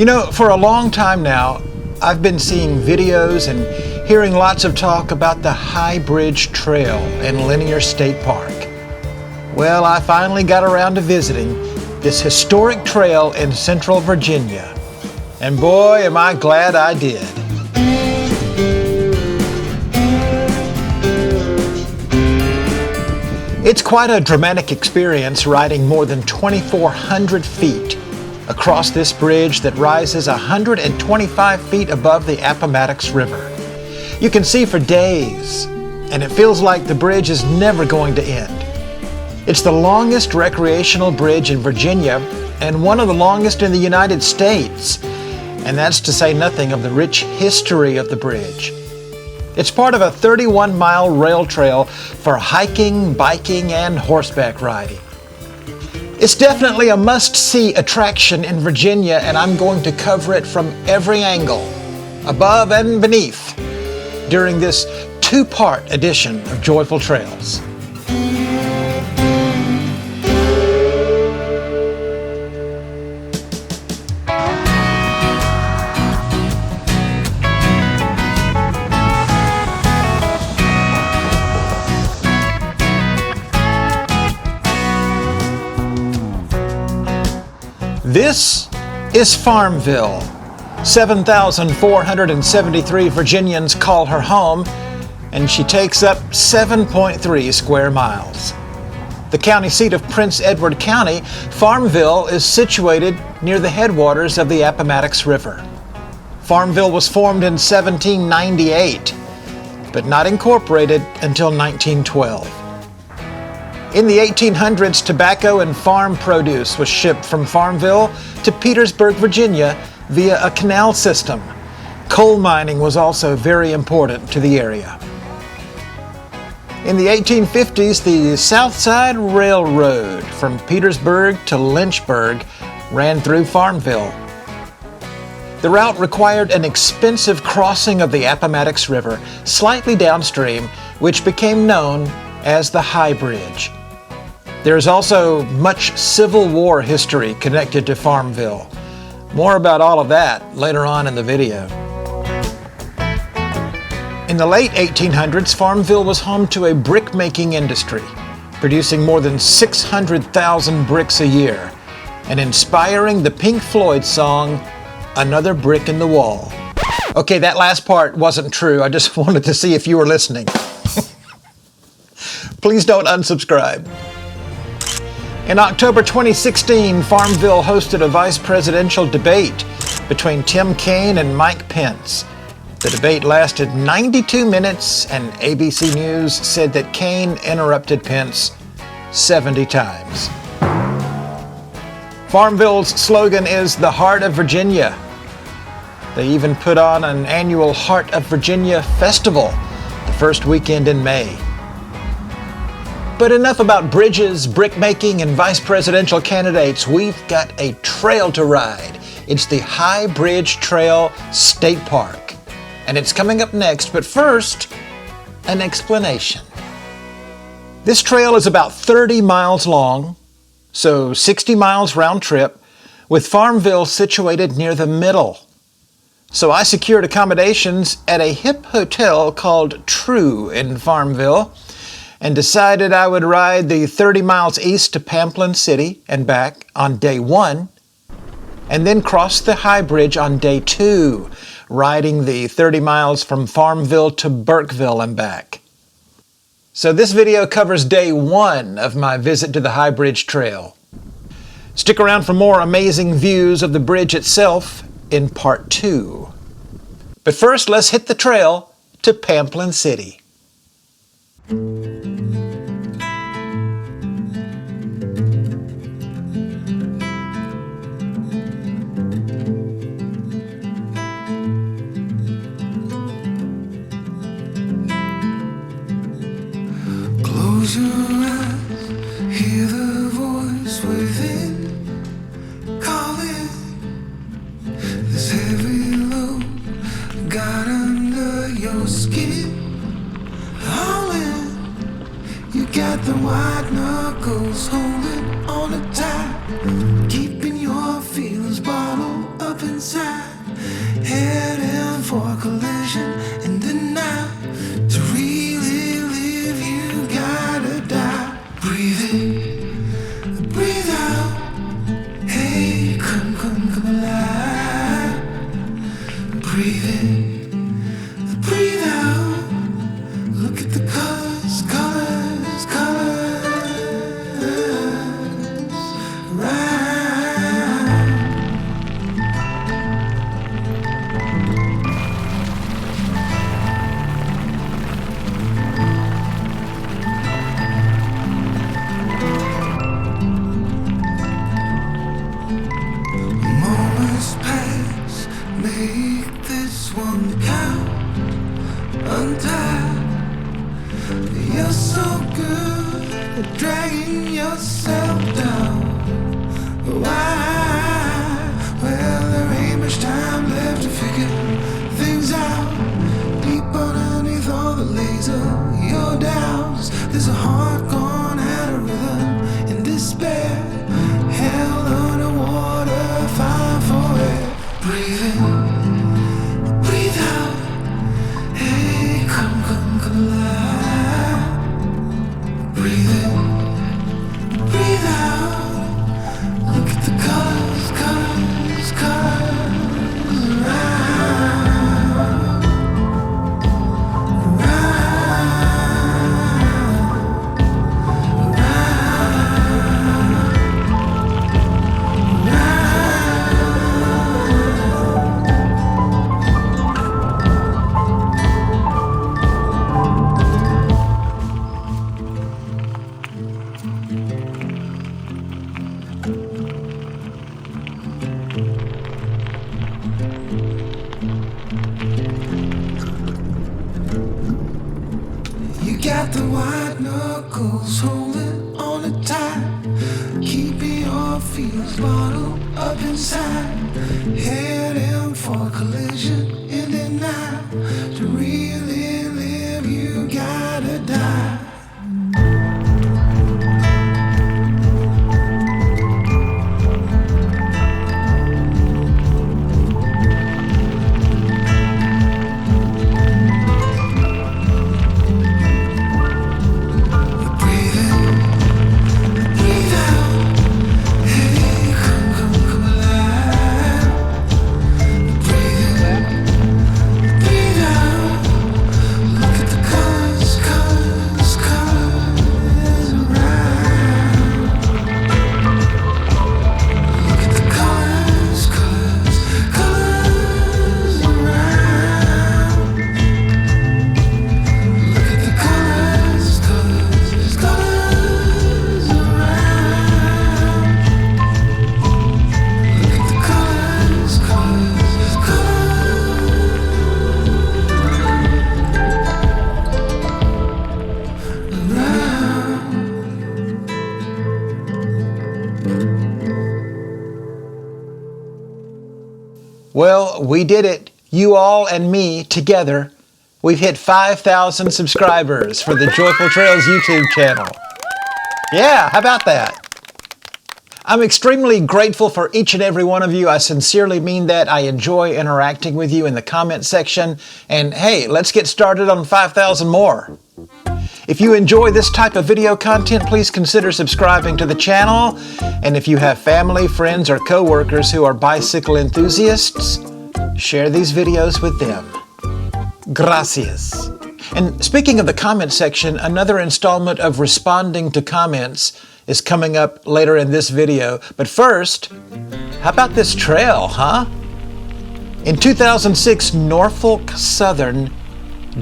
You know, for a long time now, I've been seeing videos and hearing lots of talk about the High Bridge Trail in Linear State Park. Well, I finally got around to visiting this historic trail in Central Virginia. And boy, am I glad I did. It's quite a dramatic experience riding more than 2,400 feet across this bridge that rises 125 feet above the Appomattox River. You can see for days, and it feels like the bridge is never going to end. It's the longest recreational bridge in Virginia and one of the longest in the United States, and that's to say nothing of the rich history of the bridge. It's part of a 31-mile rail trail for hiking, biking, and horseback riding. It's definitely a must-see attraction in Virginia, and I'm going to cover it from every angle, above and beneath, during this two-part edition of Joyful Trails. This is Farmville. 7,473 Virginians call her home, and she takes up 7.3 square miles. The county seat of Prince Edward County, Farmville is situated near the headwaters of the Appomattox River. Farmville was formed in 1798, but not incorporated until 1912. In the 1800s, tobacco and farm produce was shipped from Farmville to Petersburg, Virginia via a canal system. Coal mining was also very important to the area. In the 1850s, the South Side Railroad from Petersburg to Lynchburg ran through Farmville. The route required an expensive crossing of the Appomattox River slightly downstream, which became known as the High Bridge. There is also much Civil War history connected to Farmville. More about all of that later on in the video. In the late 1800s, Farmville was home to a brick-making industry, producing more than 600,000 bricks a year, and inspiring the Pink Floyd song, "Another Brick in the Wall." Okay, that last part wasn't true. I just wanted to see if you were listening. Please don't unsubscribe. In October 2016, Farmville hosted a vice presidential debate between Tim Kaine and Mike Pence. The debate lasted 92 minutes, and ABC News said that Kaine interrupted Pence 70 times. Farmville's slogan is "The Heart of Virginia." They even put on an annual Heart of Virginia festival the first weekend in May. But enough about bridges, brick-making, and vice presidential candidates. We've got a trail to ride. It's the High Bridge Trail State Park. And it's coming up next, but first, an explanation. This trail is about 30 miles long, so 60 miles round trip, with Farmville situated near the middle. So I secured accommodations at a hip hotel called True in Farmville, and decided I would ride the 30 miles east to Pamplin City and back on day 1, and then cross the High Bridge on day 2, riding the 30 miles from Farmville to Burkeville and back. So this video covers day 1 of my visit to the High Bridge Trail. Stick around for more amazing views of the bridge itself in part 2. But first, let's hit the trail to Pamplin City. Close your eyes, hear the voice within, calling. This heavy load got under your skin, hauling. You got the white knuckles holding on it tight, keeping your feelings bottled up inside. inside, heading for collision and denial. To really live, you gotta die. Breathe in, breathe out. Hey, come alive. Breathe in, breathe out. Look at the colors, colors, colors. Right. Moments pass, make this one count. Untied, you're so good at dragging yourself down. Why? Well, there ain't much time left to figure things out. Deep underneath all the laser, your doubts. There's a heart gone out of rhythm in despair. Hell underwater, fire for air. Breathe in, breathe out. Hey, come alive. Breathe in, breathe out. Look at the colors, colors, colors around. You got the white knuckles holding on it tight, keeping your feels bottled up inside, heading for collision in the night. To really live, you gotta die. Well, we did it. You all and me together. We've hit 5,000 subscribers for the Joyful Trails YouTube channel. Yeah, how about that? I'm extremely grateful for each and every one of you. I sincerely mean that. I enjoy interacting with you in the comment section. And hey, let's get started on 5,000 more. If you enjoy this type of video content, please consider subscribing to the channel. And if you have family, friends, or co-workers who are bicycle enthusiasts, share these videos with them. Gracias. And speaking of the comment section, another installment of responding to comments is coming up later in this video. But first, how about this trail, huh? In 2006, Norfolk Southern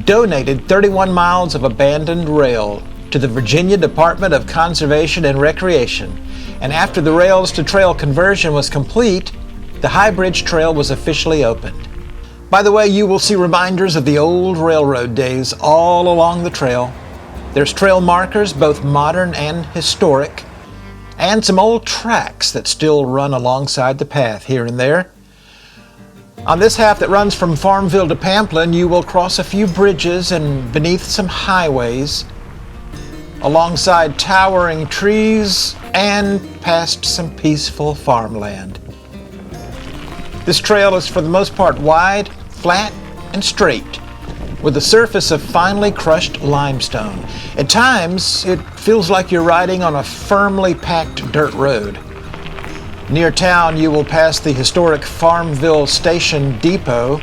donated 31 miles of abandoned rail to the Virginia Department of Conservation and Recreation. And after the rails to trail conversion was complete, the High Bridge Trail was officially opened. By the way, you will see reminders of the old railroad days all along the trail. There's trail markers, both modern and historic, and some old tracks that still run alongside the path here and there. On this half that runs from Farmville to Pamplin, you will cross a few bridges and beneath some highways, alongside towering trees and past some peaceful farmland. This trail is for the most part wide, flat, and straight, with a surface of finely crushed limestone. At times, it feels like you're riding on a firmly packed dirt road. Near town, you will pass the historic Farmville Station Depot,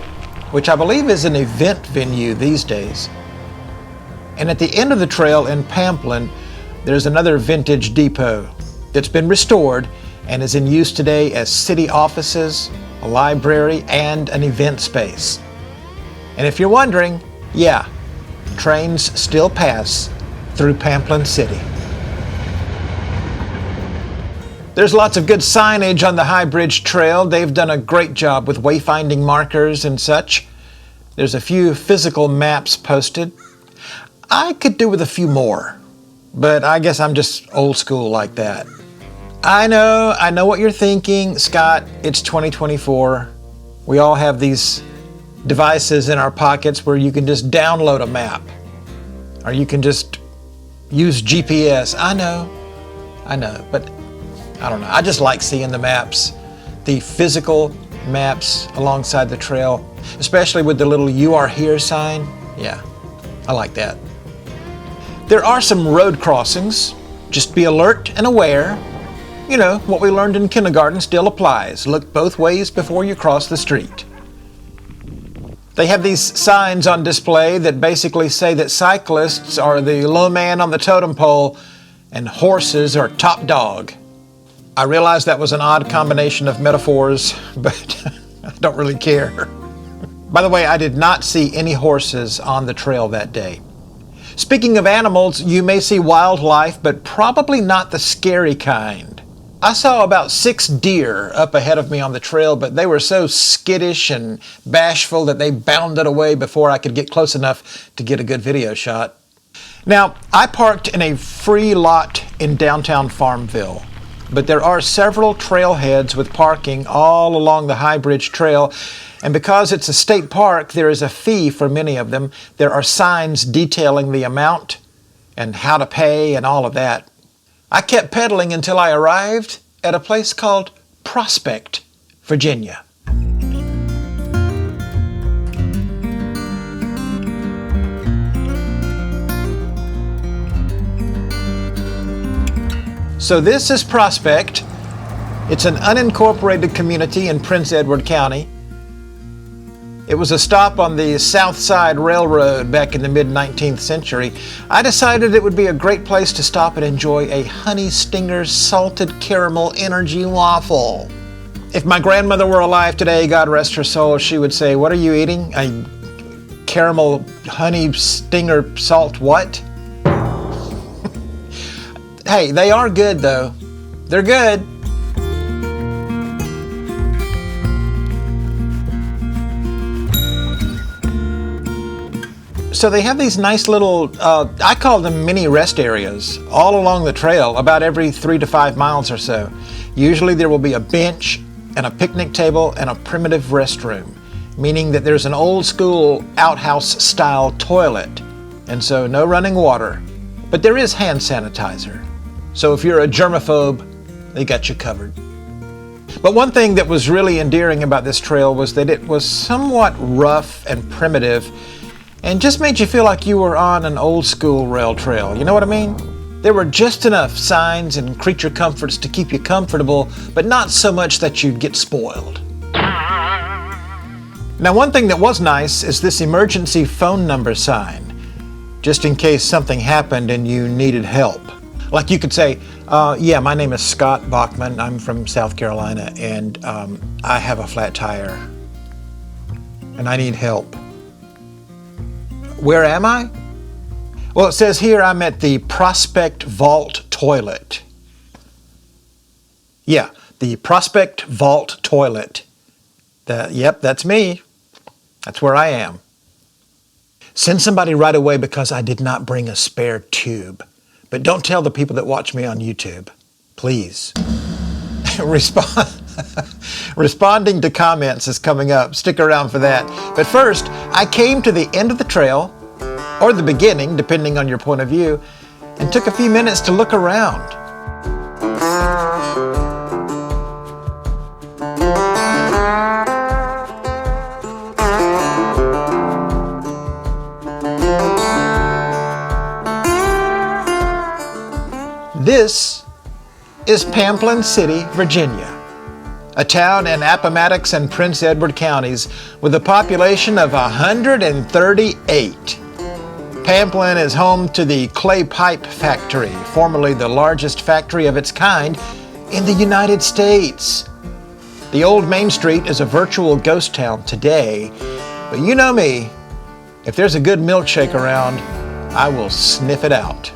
which I believe is an event venue these days. And at the end of the trail in Pamplin, there's another vintage depot that's been restored and is in use today as city offices, a library, and an event space. And if you're wondering, yeah, trains still pass through Pamplin City. There's lots of good signage on the High Bridge Trail. They've done a great job with wayfinding markers and such. There's a few physical maps posted. I could do with a few more, but I guess I'm just old school like that. I know what you're thinking, Scott. It's 2024. We all have these devices in our pockets where you can just download a map, or you can just use GPS. I know, but I don't know. I just like seeing the maps, the physical maps alongside the trail, especially with the little "You Are Here" sign. Yeah, I like that. There are some road crossings. Just be alert and aware. You know, what we learned in kindergarten still applies. Look both ways before you cross the street. They have these signs on display that basically say that cyclists are the low man on the totem pole and horses are top dog. I realize that was an odd combination of metaphors, but I don't really care. By the way, I did not see any horses on the trail that day. Speaking of animals, you may see wildlife, but probably not the scary kind. I saw about 6 deer up ahead of me on the trail, but they were so skittish and bashful that they bounded away before I could get close enough to get a good video shot. Now, I parked in a free lot in downtown Farmville, but there are several trailheads with parking all along the High Bridge Trail, and because it's a state park, there is a fee for many of them. There are signs detailing the amount and how to pay and all of that. I kept pedaling until I arrived at a place called Prospect, Virginia. So this is Prospect. It's an unincorporated community in Prince Edward County. It was a stop on the South Side Railroad back in the mid-19th century. I decided it would be a great place to stop and enjoy a Honey Stinger salted caramel energy waffle. If my grandmother were alive today, God rest her soul, she would say, "What are you eating? A caramel honey stinger salt what?" Hey, they are good though. They're good. So they have these nice little, I call them mini rest areas, all along the trail, about every 3 to 5 miles or so. Usually there will be a bench and a picnic table and a primitive restroom, meaning that there's an old school outhouse style toilet, and so no running water. But there is hand sanitizer. So if you're a germaphobe, they got you covered. But one thing that was really endearing about this trail was that it was somewhat rough and primitive, and just made you feel like you were on an old school rail trail. You know what I mean? There were just enough signs and creature comforts to keep you comfortable, but not so much that you'd get spoiled. Now, one thing that was nice is this emergency phone number sign, just in case something happened and you needed help. Like you could say, yeah, my name is Scott Bachman. I'm from South Carolina, and I have a flat tire, and I need help. Where am I? Well, it says here I'm at the Prospect Vault Toilet. Yeah, the Prospect Vault Toilet. Yep, that's me. That's where I am. Send somebody right away because I did not bring a spare tube. But don't tell the people that watch me on YouTube. Please. Responding to comments is coming up. Stick around for that. But first, I came to the end of the trail, or the beginning, depending on your point of view, and took a few minutes to look around. This is Pamplin City, Virginia, a town in Appomattox and Prince Edward counties with a population of 138. Pamplin is home to the Clay Pipe Factory, formerly the largest factory of its kind in the United States. The old Main Street is a virtual ghost town today, but you know me, if there's a good milkshake around, I will sniff it out.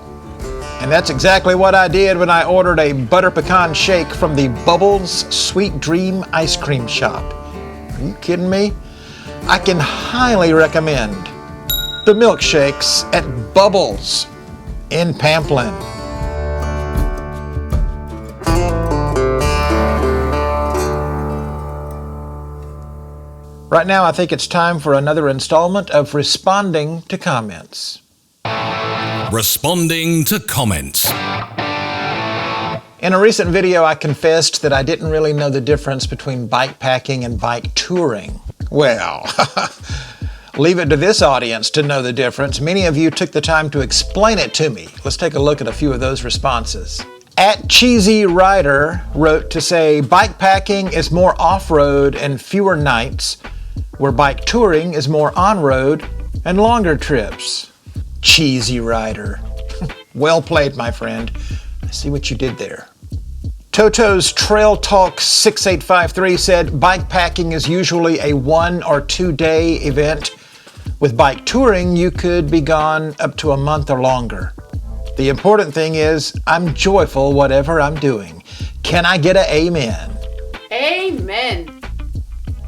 And that's exactly what I did when I ordered a butter pecan shake from the Bubbles Sweet Dream Ice Cream Shop. Are you kidding me? I can highly recommend the milkshakes at Bubbles in Pamplin. Right now, I think it's time for another installment of Responding to Comments. Responding to comments. In a recent video, I confessed that I didn't really know the difference between bike packing and bike touring. Well, leave it to this audience to know the difference. Many of you took the time to explain it to me. Let's take a look at a few of those responses. @CheesyRider wrote to say, bike packing is more off-road and fewer nights, where bike touring is more on-road and longer trips. Cheesy Rider. Well played, my friend. I see what you did there. Toto's Trail Talk 6853 said, bike packing is usually a 1 or 2 day event. With bike touring, you could be gone up to a month or longer. The important thing is, I'm joyful whatever I'm doing. Can I get an amen? Amen.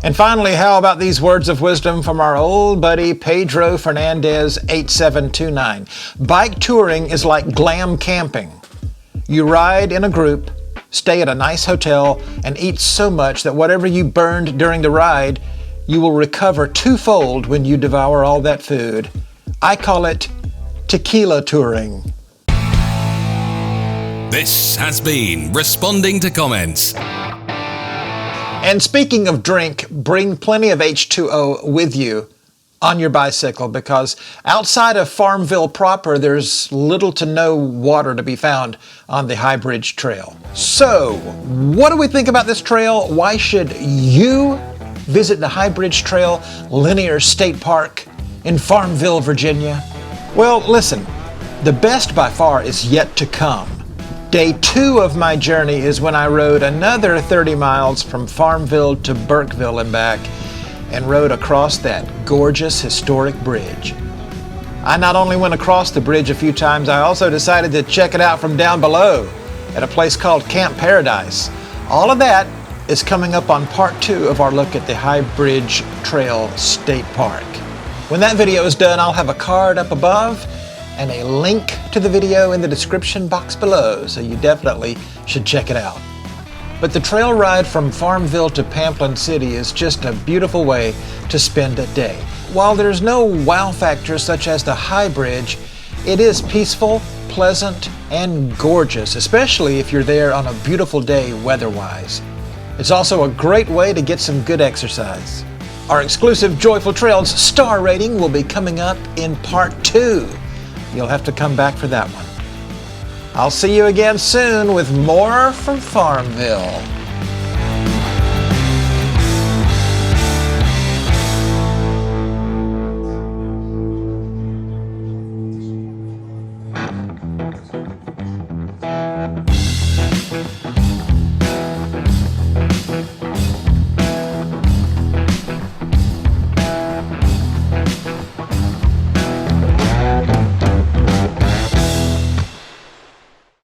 And finally, how about these words of wisdom from our old buddy Pedro Fernandez 8729. Bike touring is like glam camping. You ride in a group, stay at a nice hotel, and eat so much that whatever you burned during the ride, you will recover twofold when you devour all that food. I call it tequila touring. This has been Responding to Comments. And speaking of drink, bring plenty of H2O with you on your bicycle, because outside of Farmville proper, there's little to no water to be found on the High Bridge Trail. So, what do we think about this trail? Why should you visit the High Bridge Trail Linear State Park in Farmville, Virginia? Well, listen, the best by far is yet to come. Day 2 of my journey is when I rode another 30 miles from Farmville to Burkeville and back, and rode across that gorgeous historic bridge. I not only went across the bridge a few times, I also decided to check it out from down below at a place called Camp Paradise. All of that is coming up on part 2 of our look at the High Bridge Trail State Park. When that video is done, I'll have a card up above and a link to the video in the description box below, so you definitely should check it out. But the trail ride from Farmville to Pamplin City is just a beautiful way to spend a day. While there's no wow factor such as the High Bridge, it is peaceful, pleasant, and gorgeous, especially if you're there on a beautiful day weather-wise. It's also a great way to get some good exercise. Our exclusive Joyful Trails star rating will be coming up in part 2. You'll have to come back for that one. I'll see you again soon with more from Farmville.